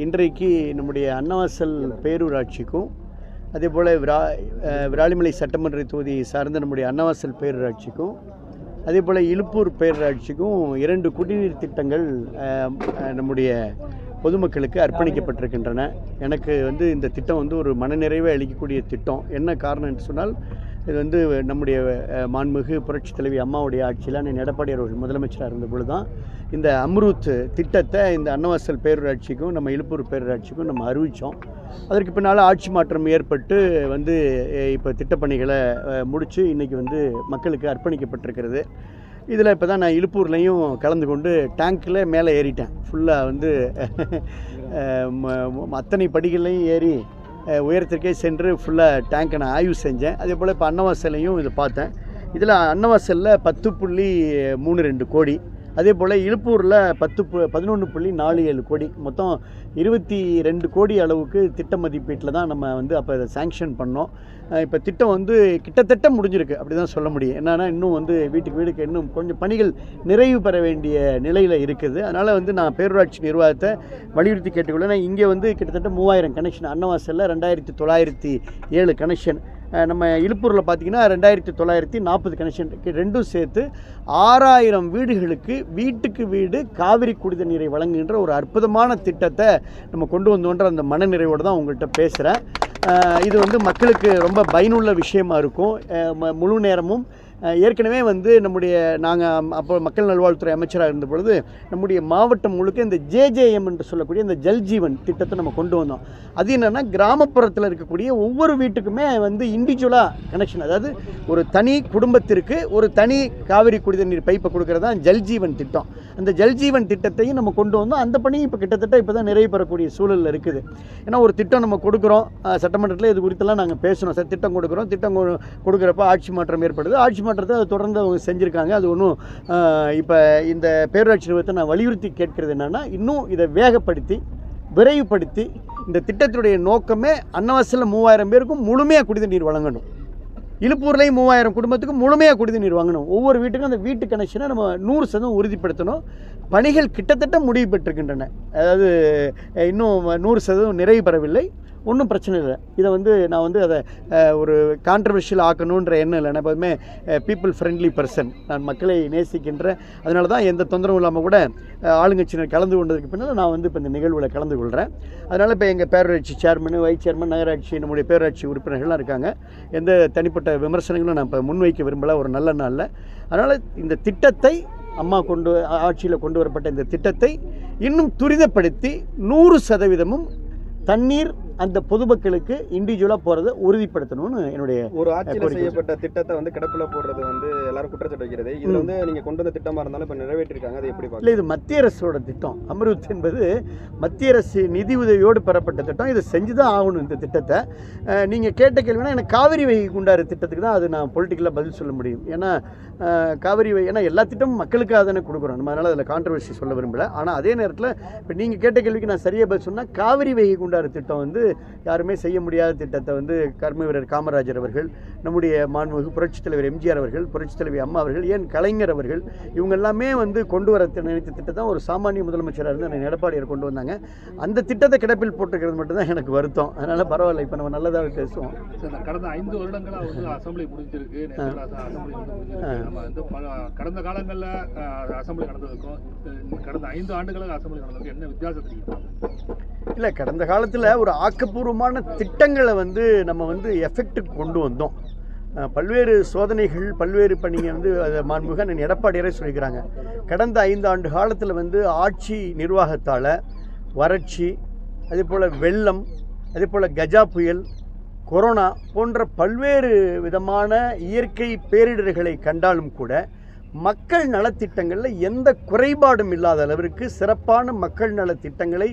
இன்றைக்கு நம்முடைய அன்னவாசல் பேரூராட்சிக்கும் அதேபோல் விராலிமலை சட்டமன்ற தொகுதியை சார்ந்த நம்முடைய அன்னவாசல் பேரூராட்சிக்கும் அதேபோல் இலுப்பூர் பேரூராட்சிக்கும் 2 குடிநீர் திட்டங்கள் நம்முடைய பொதுமக்களுக்கு அர்ப்பணிக்கப்பட்டிருக்கின்றன. எனக்கு இந்த திட்டம் ஒரு மனநிறைவை அளிக்கக்கூடிய திட்டம். என்ன காரணம் என்று சொன்னால், இது நம்முடைய மாண்புமிகு புரட்சி தலைவி அம்மாவுடைய ஆட்சியில் எடப்பாடி அவர்கள் முதலமைச்சராக இருந்த பொழுது தான் இந்த அம்ரூத் திட்டத்தை இந்த அன்னவாசல் பேரூராட்சிக்கும் நம்ம இலுப்பூர் பேரூராட்சிக்கும் நம்ம அறிவித்தோம். அதற்கு பின்னால் ஆட்சி மாற்றம் ஏற்பட்டு இப்போ திட்டப்பணிகளை முடித்து இன்றைக்கி மக்களுக்கு அர்ப்பணிக்கப்பட்டிருக்கிறது. இதில் இப்போ தான் நான் இலுப்பூர்லேயும் கலந்து கொண்டு டேங்க்கில் மேலே ஏறிட்டேன். ஃபுல்லாக அத்தனை படிகளையும் ஏறி உயரத்திற்கே சென்று ஃபுல்லாக டேங்கை நான் ஆய்வு செஞ்சேன். அதே போல் இப்போ அன்னவாசலையும் இதை பார்த்தேன். இதில் அன்னவாசலில் 10.32 கோடி, அதே போல் இலுப்பூரில் 11.47 கோடி, மொத்தம் 22 கோடி அளவுக்கு திட்ட மதிப்பீட்டில் தான் நம்ம அப்போ இதை சேங்ஷன் பண்ணோம். இப்போ திட்டம் கிட்டத்தட்ட முடிஞ்சிருக்கு, அப்படி தான் சொல்ல முடியும். என்னென்னா இன்னும் வீட்டுக்கு இன்னும் கொஞ்சம் பணிகள் நிறைவு பெற வேண்டிய நிலையில் இருக்குது. அதனால் நான் பேரூராட்சி நிர்வாகத்தை வலியுறுத்தி கேட்டுக்கொள்ள, இங்கே கிட்டத்தட்ட 3000 கனெக்ஷன், அன்னவாசலில் 2907 கனெக்ஷன், நம்ம இலுப்பூரில் பார்த்திங்கன்னா 2940 கனெக்ஷன், ரெண்டும் சேர்த்து 6000 வீடுகளுக்கு வீட்டுக்கு வீடு காவிரி குடித நீரை வழங்குகின்ற ஒரு அற்புதமான திட்டத்தை நம்ம கொண்டு வந்தோன்ற அந்த மனநிறைவோடு தான் உங்கள்கிட்ட பேசுகிறேன். இது மக்களுக்கு ரொம்ப பயனுள்ள விஷயமா இருக்கும். முழு நேரமும் ஏற்கனவே நாங்கள் அப்போ மக்கள் நல்வாழ்வுத்துறை அமைச்சராக இருந்த பொழுது நம்முடைய மாவட்டம் முழுக்க இந்த ஜேஜேஎம் என்று சொல்லக்கூடிய இந்த ஜல்ஜீவன் திட்டத்தை நம்ம கொண்டு வந்தோம். அது என்னென்னா, கிராமப்புறத்தில் இருக்கக்கூடிய ஒவ்வொரு வீட்டுக்குமே இண்டிவிஜுவலாக கனெக்ஷன், அதாவது ஒரு தனி குடும்பத்திற்கு ஒரு தனி காவிரி குடித நீர் பைப்பை கொடுக்கறது தான் ஜல்ஜீவன் திட்டம். அந்த ஜல்ஜீவன் திட்டத்தையும் நம்ம கொண்டு வந்தோம். அந்த பணி இப்போ கிட்டத்தட்ட இப்போ தான் நிறைவு பெறக்கூடிய சூழலில் இருக்குது. ஏன்னா ஒரு திட்டம் நம்ம கொடுக்குறோம், சட்டமன்றத்தில் இது குறித்தெல்லாம் நாங்கள் பேசணும். சார், திட்டம் கொடுக்குறோம், திட்டம் கொடுக்குறப்ப ஆட்சி மாற்றம் ஏற்படுது. ஆட்சி மாற்றத்தை அதை தொடர்ந்து அவங்க செஞ்சுருக்காங்க. அது ஒன்றும் இப்போ இந்த பேரூராட்சி நிறுவனத்தை நான் வலியுறுத்தி கேட்கிறது என்னென்னா, இன்னும் இதை வேகப்படுத்தி விரைவுபடுத்தி இந்த திட்டத்தினுடைய நோக்கமே அன்னவாசலில் 3000 பேருக்கும் முழுமையாக குடித நீர் வழங்கணும். இலுப்பூர்லேயும் 3000 குடும்பத்துக்கு முழுமையாக குடித நீர் வாங்கணும். ஒவ்வொரு வீட்டுக்கும் அந்த வீட்டு கனெக்ஷனை நம்ம 100% உறுதிப்படுத்தணும். பணிகள் கிட்டத்தட்ட முடிவு பெற்றிருக்கின்றன. அதாவது இன்னும் 100% நிறைவு பெறவில்லை. ஒன்றும் பிரச்சனை இல்லை. இதை நான் அதை ஒரு கான்ட்ரவர்ஷியல் ஆக்கணுன்ற எண்ணம் இல்லை. நான் எப்போதுமே பீப்புள் ஃப்ரெண்ட்லி பர்சன், நான் மக்களை நேசிக்கின்றேன். அதனால தான் எந்த தொந்தரவும் இல்லாமல் கூட ஆளுங்கட்சியினர் கலந்து கொண்டதுக்கு பின்னால் நான் இப்போ இந்த நிகழ்வில் கலந்து கொள்கிறேன். அதனால் இப்போ எங்கள் பேரூராட்சி சேர்மன், வைஸ் சேர்மன், நகராட்சி, நம்முடைய பேரூராட்சி உறுப்பினர்கள்லாம் இருக்காங்க. எந்த தனிப்பட்ட விமர்சனங்களும் நான் இப்போ முன்வைக்க விரும்பலை, ஒரு நல்ல நாளில். அதனால் இந்த திட்டத்தை அம்மா ஆட்சியில் கொண்டு வரப்பட்ட இந்த திட்டத்தை இன்னும் துரிதப்படுத்தி 100% தண்ணீர் அந்த பொதுமக்களுக்கு இண்டிவிஜுவலாக போகிறத உறுதிப்படுத்தணும்னு என்னுடைய ஒரு ஆட்சியில் செய்யப்பட்ட திட்டத்தை கிடப்பில் போடுறது எல்லாரும் குற்றச்சாட்டு வைக்கிறது. இதில் நீங்கள் கொண்டு வந்த திட்டமாக இருந்தாலும் இப்போ நிறைவேற்றிருக்காங்க. அது எப்படி பார்க்கல? இல்லை, இது மத்திய அரசோட திட்டம். அம்ரூத் என்பது மத்திய அரசு நிதி உதவியோடு பெறப்பட்ட திட்டம். இதை செஞ்சு தான் ஆகணும். இந்த திட்டத்தை நீங்கள் கேட்ட கேள்வினா, எனக்கு காவிரி வைகை குண்டாறு திட்டத்துக்கு தான் அது நான் பொலிட்டிக்கலாக பதில் சொல்ல முடியும். ஏன்னா காவிரி ஏன்னா எல்லா திட்டமும் மக்களுக்காக தானே கொடுக்குறோம் நம்ம, அதனால் அதில் கான்ட்ரவர்சி சொல்ல விரும்பலை. ஆனால் அதே நேரத்தில் இப்போ நீங்கள் கேட்ட கேள்விக்கு நான் சரியாக பதில் சொன்னால், காவிரி வைகை குண்டாறு திட்டம் யாருமே செய்ய முடியாத திட்டத்தை கர்ம வீரர் காமராஜர் அவர்கள், நம்முடைய மாண்புமிகு புரட்சித் தலைவர் எம்ஜிஆர் அவர்கள், புரட்சித் தலைவி அம்மா அவர்கள், ஏன் கலைஞர் அவர்கள், இவங்க எல்லாமே கொண்டு வர நினைத்த திட்டத்தை ஒரு சாமானிய முதலமைச்சராக இருந்து எடப்பாடியார் கொண்டு வந்தாங்க. அந்த திட்டத்தை கிடப்பில் போட்டுக்கிறது மட்டும்தான் எனக்கு வருத்தம். அதனால் பரவாயில்ல, இப்போ நம்ம நல்லதாக பேசுவோம். கடந்த 5 வருடங்களாக அசம்பிளி முடிஞ்சிருக்கு. கடந்த காலங்களில் அசம்பிளி நடந்ததுக்கும் கடந்த 5 ஆண்டுகளாக அசம்பிளி நடந்ததுக்கும் என்ன வித்தியாசம் தெரியும்? இல்லை, கடந்த காலத்தில் ஒரு ஆக்கப்பூர்வமான திட்டங்களை நம்ம எஃபெக்ட்டுக்கு கொண்டு வந்தோம். பல்வேறு சோதனைகள், பல்வேறு பணிங்க அதை மாண்புமிகு எடப்பாடியாரே சொல்லிக்கிறாங்க. கடந்த 5 ஆண்டு காலத்தில் ஆட்சி நிர்வாகத்தால் வறட்சி, அதே போல் வெள்ளம், அதே போல் கஜா புயல், கொரோனா போன்ற பல்வேறு விதமான இயற்கை பேரிடர்களை கண்டாலும் கூட மக்கள் நலத்திட்டங்களில் எந்த குறைபாடும் இல்லாத அளவிற்கு சிறப்பான மக்கள் நலத்திட்டங்களை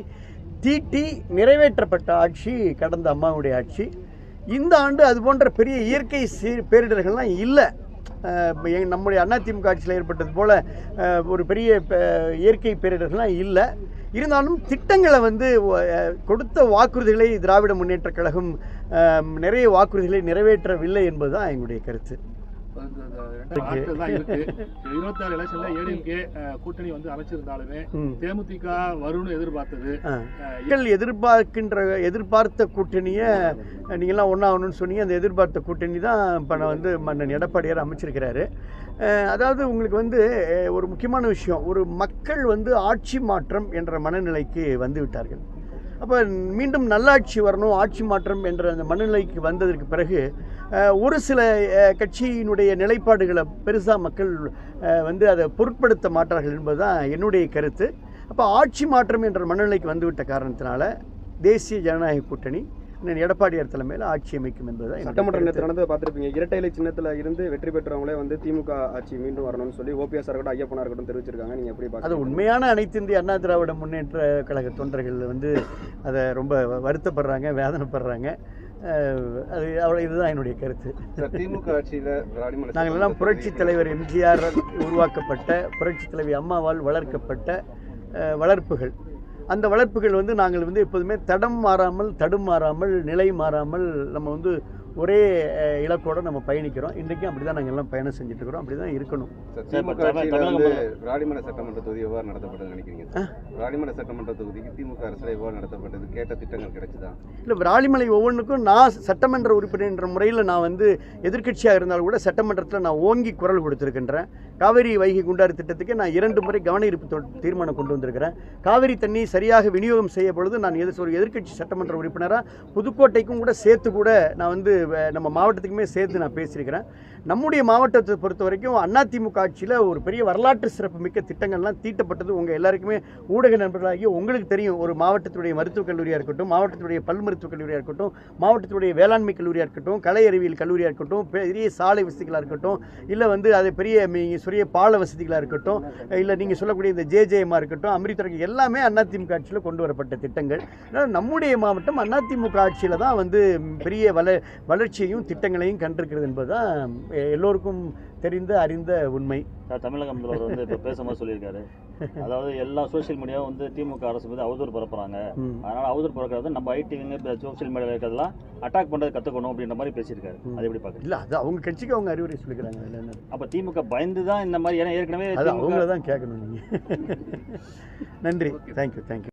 தீட்டி நிறைவேற்றப்பட்ட ஆட்சி கடந்த அம்மாவுடைய ஆட்சி. இந்த ஆண்டு அது போன்ற பெரிய இயற்கை பேரிடர்கள்லாம் இல்லை. நம்முடைய அதிமுக ஆட்சியில் ஏற்பட்டது போல் ஒரு பெரிய இயற்கை பேரிடர்கள்லாம் இல்லை. இருந்தாலும் திட்டங்களை கொடுத்த வாக்குறுதிகளை திராவிட முன்னேற்றக் கழகம் நிறைய வாக்குறுதிகளை நிறைவேற்றவில்லை என்பதுதான் எங்களுடைய கருத்து. ஆட்கள் தான் இருக்கு. 26 எலெக்ஷன்ல ஏடிஎம்கே கூட்டணி வந்து அமைச்சிருந்தாலுமே தேமுதிக வரும்னு எதிர்பார்த்தது. மக்கள் எதிர்பார்த்த கூட்டணியை நீங்கள்லாம் ஒன்றாகணும்னு சொன்னீங்க. அந்த எதிர்பார்த்த கூட்டணி தான் இப்போ நான் வந்து மன்னன் எடப்பாடியார் அமைச்சிருக்கிறாரு. அதாவது உங்களுக்கு வந்து ஒரு முக்கியமான விஷயம், ஒரு மக்கள் வந்து ஆட்சி மாற்றம் என்ற மனநிலைக்கு வந்து விட்டார்கள். அப்போ மீண்டும் நல்லாட்சி வரணும், ஆட்சி மாற்றம் என்ற அந்த மனநிலைக்கு வந்ததற்கு பிறகு ஒரு சில கட்சியினுடைய நிலைப்பாடுகளை பெருசாக மக்கள் வந்து அதை பொருட்படுத்த மாட்டார்கள் என்பது தான் என்னுடைய கருத்து. அப்போ ஆட்சி மாற்றம் என்ற மனநிலைக்கு வந்துவிட்ட காரணத்தினால தேசிய ஜனநாயக கூட்டணி எடப்பாடியார் தலைமையில் ஆட்சி அமைக்கும் என்பது சட்டமன்ற நேரத்தில் நடந்து பார்த்துருப்பீங்க. இரட்டை இலை சின்னத்தில் இருந்து வெற்றி பெற்றவங்களே வந்து திமுக ஆட்சி மீண்டும் வரணும்னு சொல்லி ஓபிஎஸ் இருக்கட்டும் ஐயப்பனா இருக்கட்டும் தெரிவிச்சிருக்காங்க. நீங்கள் எப்படி பார்க்க? அது உண்மையான அனைத்து இந்திய அண்ணா திராவிட முன்னேற்ற கழக தொண்டர்கள் வந்து அதை ரொம்ப வருத்தப்படுறாங்க, வேதனைப்படுறாங்க. அது இதுதான் என்னுடைய கருத்து. திமுக ஆட்சியில் நாங்கள் எல்லாம் புரட்சி தலைவர் எம்ஜிஆர் உருவாக்கப்பட்ட, புரட்சி தலைவி அம்மாவால் வளர்க்கப்பட்ட வளர்ப்புகள். அந்த வளர்ப்புகள் வந்து நாங்கள் வந்து எப்போதுமே தடம் மாறாமல், தடுமாறாமல், நிலை மாறாமல் நம்ம வந்து ஒரே இலக்கோடு நம்ம பயணிக்கிறோம். இன்றைக்கும் அப்படி தான் நாங்கள் எல்லாம் பயணம் செஞ்சுட்டு இருக்கிறோம். அப்படி தான் இருக்கணும். ராணிமலை சட்டமன்ற தொகுதி எவ்வாறு நடத்தப்பட்டது நினைக்கிறீங்க? ராணிமலை சட்டமன்ற தொகுதிக்கு திமுக அரசில் எவ்வாறு நடத்தப்பட்டது? கேட்ட திட்டங்கள் கிடைச்சதா? இல்லை, ராணிமலை ஒவ்வொன்றுக்கும் நான் சட்டமன்ற உறுப்பினர் என்ற முறையில் நான் வந்து எதிர்க்கட்சியாக இருந்தாலும் கூட சட்டமன்றத்தில் நான் ஓங்கி குரல் கொடுத்துருக்கின்றேன். காவிரி வைகை குண்டாறு திட்டத்துக்கு நான் 2 முறை கவன ஈர்ப்பு தீர்மானம் கொண்டு வந்திருக்கிறேன். காவிரி தண்ணி சரியாக விநியோகம் செய்ய பொழுது நான் ஒரு எதிர்க்கட்சி சட்டமன்ற உறுப்பினராக புதுக்கோட்டைக்கும் கூட சேர்த்து கூட நான் வந்து நம்ம மாவட்டத்துக்குமே சேர்த்து நான் பேசியிருக்கிறேன். நம்முடைய மாவட்டத்தை பொறுத்த வரைக்கும் அதிமுக ஆட்சியில் ஒரு பெரிய வரலாற்று சிறப்பு மிக்க திட்டங்கள்லாம் தீட்டப்பட்டது. உங்கள் எல்லாருக்குமே ஊடக நண்பர்களாகிய உங்களுக்கு தெரியும். ஒரு மாவட்டத்துடைய மருத்துவக் கல்லூரியாக இருக்கட்டும், மாவட்டத்துடைய பல் மருத்துவக் கல்லூரியாக இருக்கட்டும், மாவட்டத்துடைய வேளாண்மை கல்லூரியாக இருக்கட்டும், கலை அறிவியல் கல்லூரியாக இருக்கட்டும், பெரிய சாலை வசதிகளாக இருக்கட்டும், இல்லை வந்து அது பெரிய நீங்கள் பால வசதிகளாக இருக்கட்டும், இல்லை நீங்கள் சொல்லக்கூடிய இந்த ஜேஜேஎம்மாக இருக்கட்டும், அமிர்தத்துறை எல்லாமே அதிமுக ஆட்சியில் கொண்டு வரப்பட்ட திட்டங்கள். அதனால் நம்முடைய மாவட்டம் அதிமுக ஆட்சியில் தான் வந்து பெரிய வளர்ச்சியையும் திட்டங்களையும் கண்டிருக்கிறது என்பதுதான் எல்லோருக்கும் தெரிந்த அறிந்த உண்மை. தமிழக முதல்வர் வந்து இப்போ பேசும்போது சொல்லியிருக்காரு, அதாவது எல்லா சோசியல் மீடியாவும் வந்து திமுக அரசு மீது அவதூறு பரப்புறாங்க. அதனால அவதூறு பரப்புறது நம்ம ஐடிவிங்க சோசியல் மீடியாவில் இருக்கிறதெல்லாம் அட்டாக் பண்ணுறது கற்றுக்கணும் அப்படின்ற மாதிரி பேசியிருக்காரு. அது எப்படி பார்க்குறது? இல்லை, அது அவங்க கட்சிக்கு அவங்க அறிவுரை சொல்லிக்கிறாங்க. அப்போ திமுக பயந்து தான் இந்த மாதிரி, ஏன்னா ஏற்கனவே அவங்கள தான் கேட்கணும் நீங்கள். நன்றி, தேங்க்யூ.